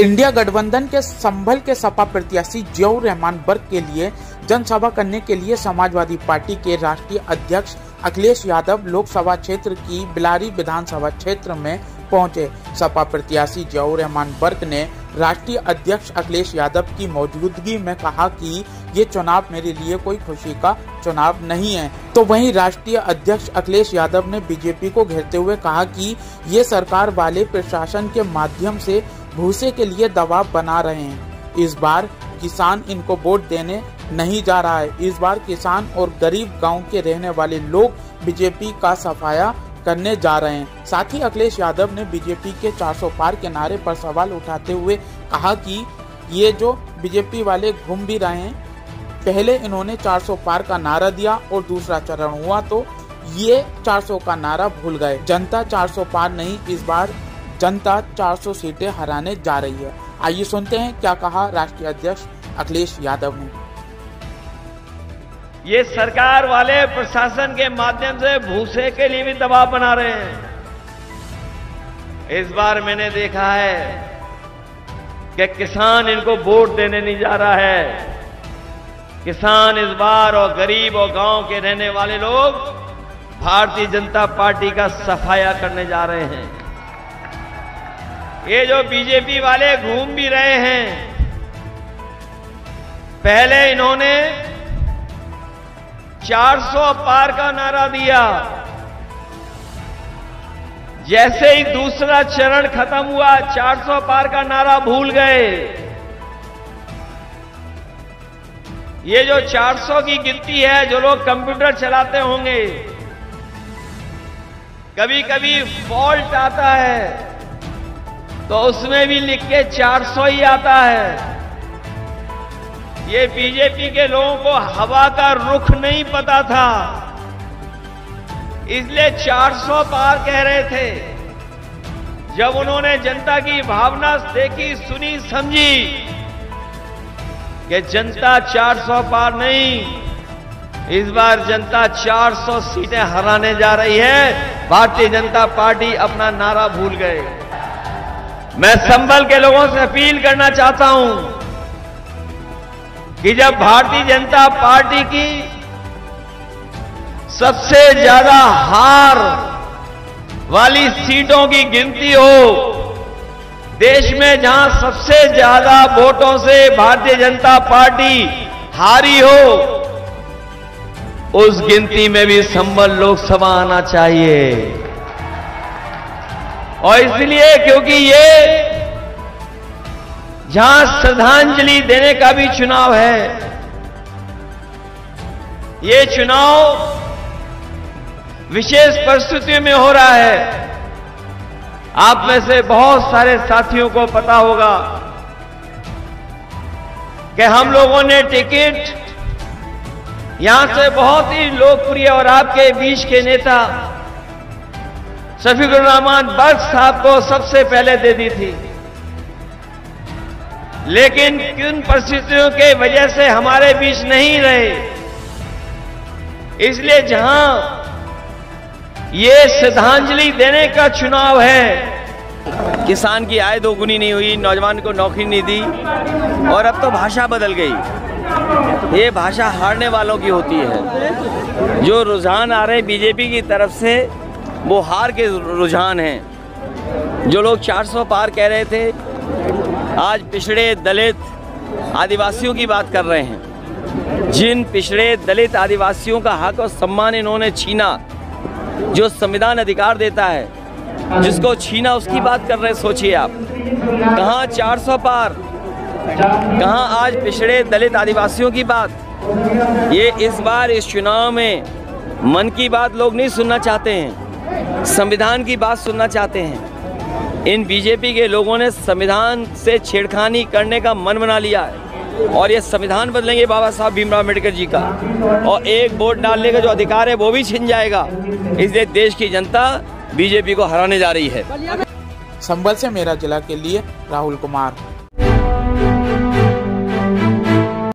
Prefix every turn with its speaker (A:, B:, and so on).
A: India गठबंधन के संभल के सपा प्रत्याशी जियाउर रहमान बर्क के लिए जनसभा करने के लिए समाजवादी पार्टी के राष्ट्रीय अध्यक्ष अखिलेश यादव लोकसभा क्षेत्र की बिलारी विधानसभा क्षेत्र में पहुंचे। सपा प्रत्याशी जियाउर रहमान बर्क ने राष्ट्रीय अध्यक्ष अखिलेश यादव की मौजूदगी में कहा कि ये चुनाव मेरे लिए कोई खुशी का चुनाव नहीं है। तो वहीं राष्ट्रीय अध्यक्ष अखिलेश यादव ने बीजेपी को घेरते हुए कहा कि ये सरकार वाले प्रशासन के माध्यम से भूसे के लिए दबाव बना रहे हैं। इस बार किसान इनको वोट देने नहीं जा रहा है। इस बार किसान और गरीब गांव के रहने वाले लोग बीजेपी का सफाया करने जा रहे हैं। साथ ही अखिलेश यादव ने बीजेपी के 400 पार के नारे पर सवाल उठाते हुए कहा कि ये जो बीजेपी वाले घूम भी रहे हैं, पहले इन्होंने 400 पार का नारा दिया और दूसरा चरण हुआ तो ये 400 का नारा भूल गए। जनता 400 पार नहीं, इस बार जनता 400 सीटें हराने जा रही है। आइए सुनते हैं क्या कहा राष्ट्रीय अध्यक्ष अखिलेश यादव ने।
B: ये सरकार वाले प्रशासन के माध्यम से भूसे के लिए भी दबाव बना रहे हैं। इस बार मैंने देखा है कि किसान इनको वोट देने नहीं जा रहा है। किसान इस बार और गरीब और गांव के रहने वाले लोग भारतीय जनता पार्टी का सफाया करने जा रहे हैं। ये जो बीजेपी वाले घूम भी रहे हैं, पहले इन्होंने 400 पार का नारा दिया, जैसे ही दूसरा चरण खत्म हुआ 400 पार का नारा भूल गए। ये जो 400 की गिनती है, जो लोग कंप्यूटर चलाते होंगे, कभी कभी फॉल्ट आता है तो उसमें भी लिख के 400 ही आता है। ये बीजेपी के लोगों को हवा का रुख नहीं पता था, इसलिए 400 पार कह रहे थे। जब उन्होंने जनता की भावना देखी, सुनी, समझी कि जनता 400 पार नहीं, इस बार जनता 400 सीटें हराने जा रही है। भारतीय जनता पार्टी अपना नारा भूल गए। मैं संभल के लोगों से अपील करना चाहता हूं कि जब भारतीय जनता पार्टी की सबसे ज्यादा हार वाली सीटों की गिनती हो, देश में जहां सबसे ज्यादा वोटों से भारतीय जनता पार्टी हारी हो, उस गिनती में भी संभल लोकसभा आना चाहिए। और इसलिए क्योंकि ये जहां श्रद्धांजलि देने का भी चुनाव है, ये चुनाव विशेष परिस्थितियों में हो रहा है। आप में से बहुत सारे साथियों को पता होगा कि हम लोगों ने टिकट यहां से बहुत ही लोकप्रिय और आपके बीच के नेता शफीकुर रहमान बर्क साहब को सबसे पहले दे दी थी, लेकिन किन परिस्थितियों के वजह से हमारे बीच नहीं रहे। इसलिए जहां ये श्रद्धांजलि देने का चुनाव है, किसान की आय दोगुनी नहीं हुई, नौजवान को नौकरी नहीं दी, और अब तो भाषा बदल गई। ये भाषा हारने वालों की होती है। जो रुझान आ रहे हैं बीजेपी की तरफ से, वो हार के रुझान हैं। जो लोग 400 पार कह रहे थे, आज पिछड़े दलित आदिवासियों की बात कर रहे हैं। जिन पिछड़े दलित आदिवासियों का हक और सम्मान इन्होंने छीना, जो संविधान अधिकार देता है, जिसको छीना, उसकी बात कर रहे हैं। सोचिए आप, कहाँ 400 पार, कहाँ आज पिछड़े दलित आदिवासियों की बात। ये इस बार इस चुनाव में मन की बात लोग नहीं सुनना चाहते हैं, संविधान की बात सुनना चाहते हैं। इन बीजेपी के लोगों ने संविधान से छेड़खानी करने का मन बना लिया है, और ये संविधान बदलेंगे बाबा साहब भीमराव अम्बेडकर जी का, और एक वोट डालने का जो अधिकार है वो भी छिन जाएगा। इसलिए देश की जनता बीजेपी को हराने जा रही है।
A: संभल से मेरा जिला के लिए राहुल कुमार।